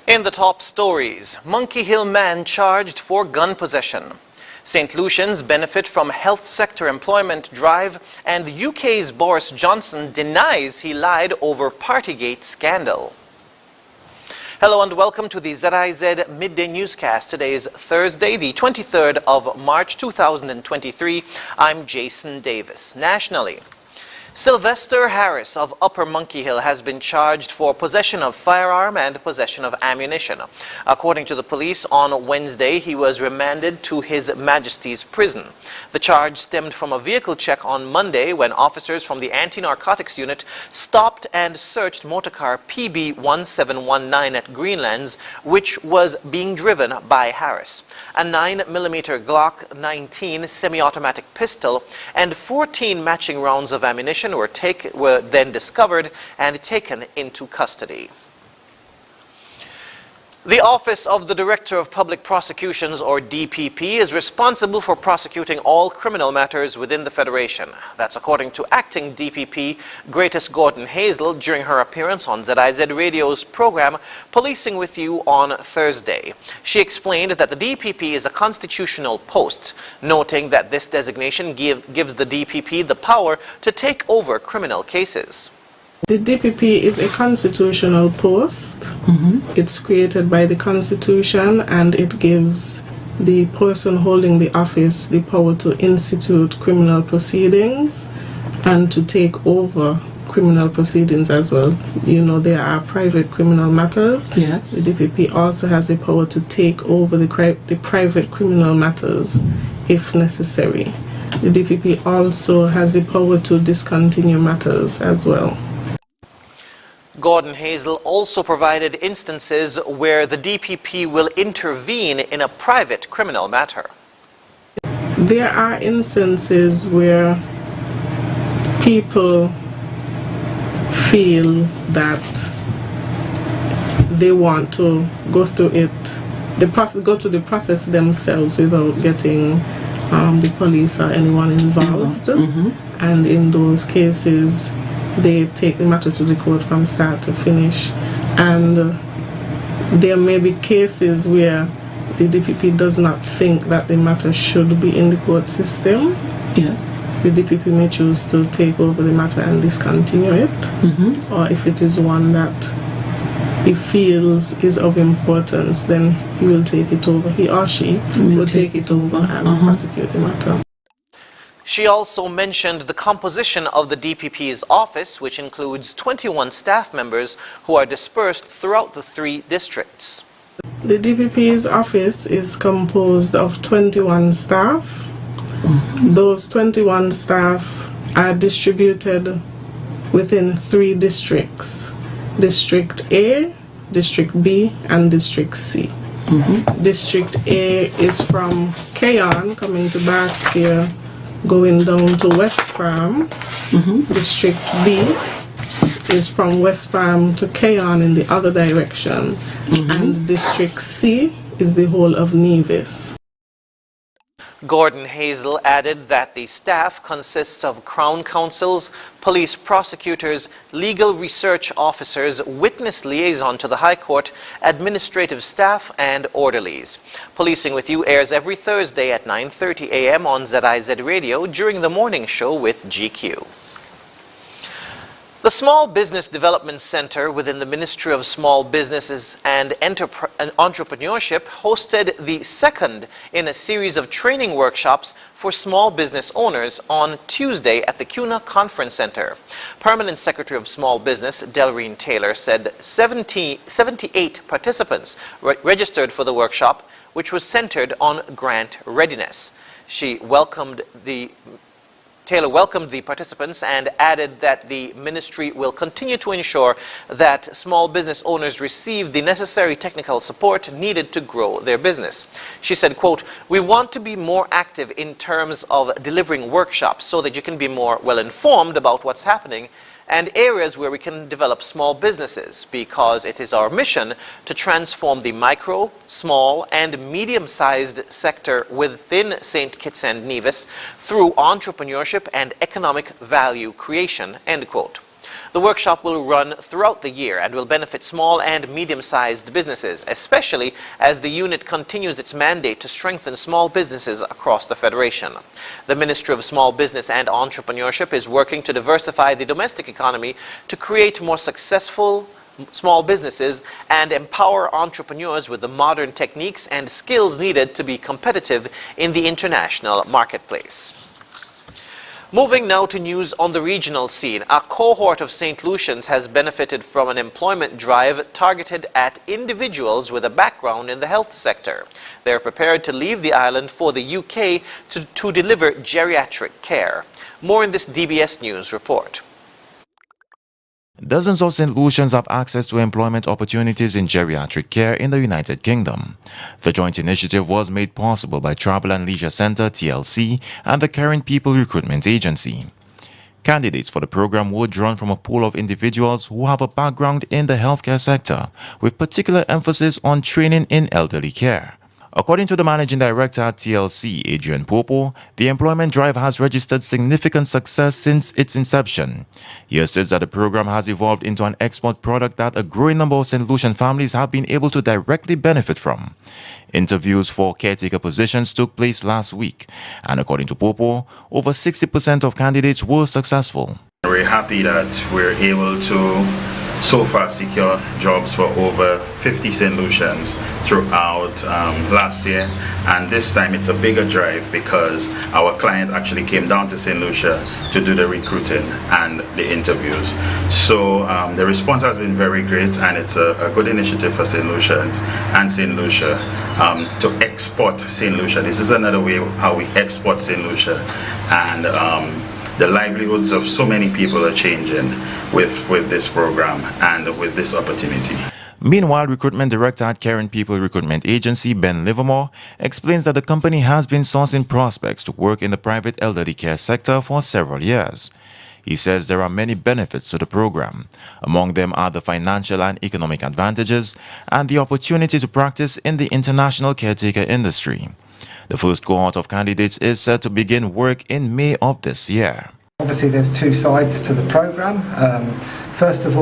In the top stories, Monkey Hill man charged for gun possession. St. Lucians benefit from health sector employment drive, and the UK's Boris Johnson denies he lied over Partygate scandal. Hello and welcome to the ZIZ Midday Newscast. Today is Thursday, the 23rd of March 2023. I'm Jason Davis. Nationally, Sylvester Harris of Upper Monkey Hill has been charged for possession of firearm and possession of ammunition. According to the police, on Wednesday he was remanded to His Majesty's prison. The charge stemmed from a vehicle check on Monday when officers from the Anti-Narcotics Unit stopped and searched motorcar PB1719 at Greenlands, which was being driven by Harris. A 9mm Glock 19 semi-automatic pistol and 14 matching rounds of ammunition were then discovered and taken into custody. The Office of the Director of Public Prosecutions, or DPP, is responsible for prosecuting all criminal matters within the Federation. That's according to Acting DPP Greatest Gordon Hazel during her appearance on ZIZ Radio's program Policing with You on Thursday. She explained that the DPP is a constitutional post, noting that this designation gives the DPP the power to take over criminal cases. The DPP is a constitutional post. It's created by the Constitution, and it gives the person holding the office the power to institute criminal proceedings and to take over criminal proceedings as well. You know, there are private criminal matters. Yes. The DPP also has the power to take over the private criminal matters if necessary. The DPP also has the power to discontinue matters as well. Gordon Hazel also provided instances where the DPP will intervene in a private criminal matter. There are instances where people feel that they want to go through go through the process themselves without getting the police or anyone involved. And in those cases, they take the matter to the court from start to finish. And there may be cases where the DPP does not think that the matter should be in the court system. Yes. The DPP may choose to take over the matter and discontinue it. Or if it is one that he feels is of importance, then he will take it over. He or she will take it over and prosecute the matter. She also mentioned the composition of the DPP's office, which includes 21 staff members who are dispersed throughout the 3 districts. The DPP's office is composed of 21 staff. Those 21 staff are distributed within 3 districts: District A, District B, and District C. District A is from Keyon coming to Bastia, going down to West Farm. District B is from West Farm to Keyon in the other direction. And District C is the whole of Nevis. Gordon Hazel added that the staff consists of Crown Counsels, police prosecutors, legal research officers, witness liaison to the High Court, administrative staff, and orderlies. Policing with You airs every Thursday at 9:30 a.m. on ZIZ Radio during the morning show with GQ. The Small Business Development Center within the Ministry of Small Businesses and Entrepreneurship hosted the second in a series of training workshops for small business owners on Tuesday at the CUNA Conference Center. Permanent Secretary of Small Business, Delreen Taylor, said 78 participants registered for the workshop, which was centered on grant readiness. Taylor welcomed the participants and added that the ministry will continue to ensure that small business owners receive the necessary technical support needed to grow their business. She said, quote, "We want to be more active in terms of delivering workshops so that you can be more well informed about what's happening and areas where we can develop small businesses, because it is our mission to transform the micro, small, and medium-sized sector within St. Kitts and Nevis through entrepreneurship and economic value creation," end quote. The workshop will run throughout the year and will benefit small and medium-sized businesses, especially as the unit continues its mandate to strengthen small businesses across the Federation. The Ministry of Small Business and Entrepreneurship is working to diversify the domestic economy to create more successful small businesses and empower entrepreneurs with the modern techniques and skills needed to be competitive in the international marketplace. Moving now to news on the regional scene, a cohort of St. Lucians has benefited from an employment drive targeted at individuals with a background in the health sector. They are prepared to leave the island for the UK to deliver geriatric care. More in this DBS News report. Dozens of St. Lucians have access to employment opportunities in geriatric care in the United Kingdom. The joint initiative was made possible by Travel and Leisure Centre (TLC) and the Caring People Recruitment Agency. Candidates for the program were drawn from a pool of individuals who have a background in the healthcare sector, with particular emphasis on training in elderly care. According to the Managing Director at TLC, Adrian Popo, the employment drive has registered significant success since its inception. He asserts that the program has evolved into an export product that a growing number of St. Lucian families have been able to directly benefit from. Interviews for caretaker positions took place last week, and according to Popo, over 60% of candidates were successful. We're happy that we're able to so far secure jobs for over 50 St. Lucians throughout last year, and this time it's a bigger drive because our client actually came down to St. Lucia to do the recruiting and the interviews. So the response has been very great, and it's a good initiative for St. Lucians and St. Lucia to export St. Lucia. This is another way how we export St. Lucia, and the livelihoods of so many people are changing with this program and with this opportunity. Meanwhile, Recruitment Director at Caring People Recruitment Agency, Ben Livermore, explains that the company has been sourcing prospects to work in the private elderly care sector for several years. He says there are many benefits to the program. Among them are the financial and economic advantages and the opportunity to practice in the international caretaker industry. The first cohort of candidates is set to begin work in May of this year. Obviously, there's two sides to the program. First of all,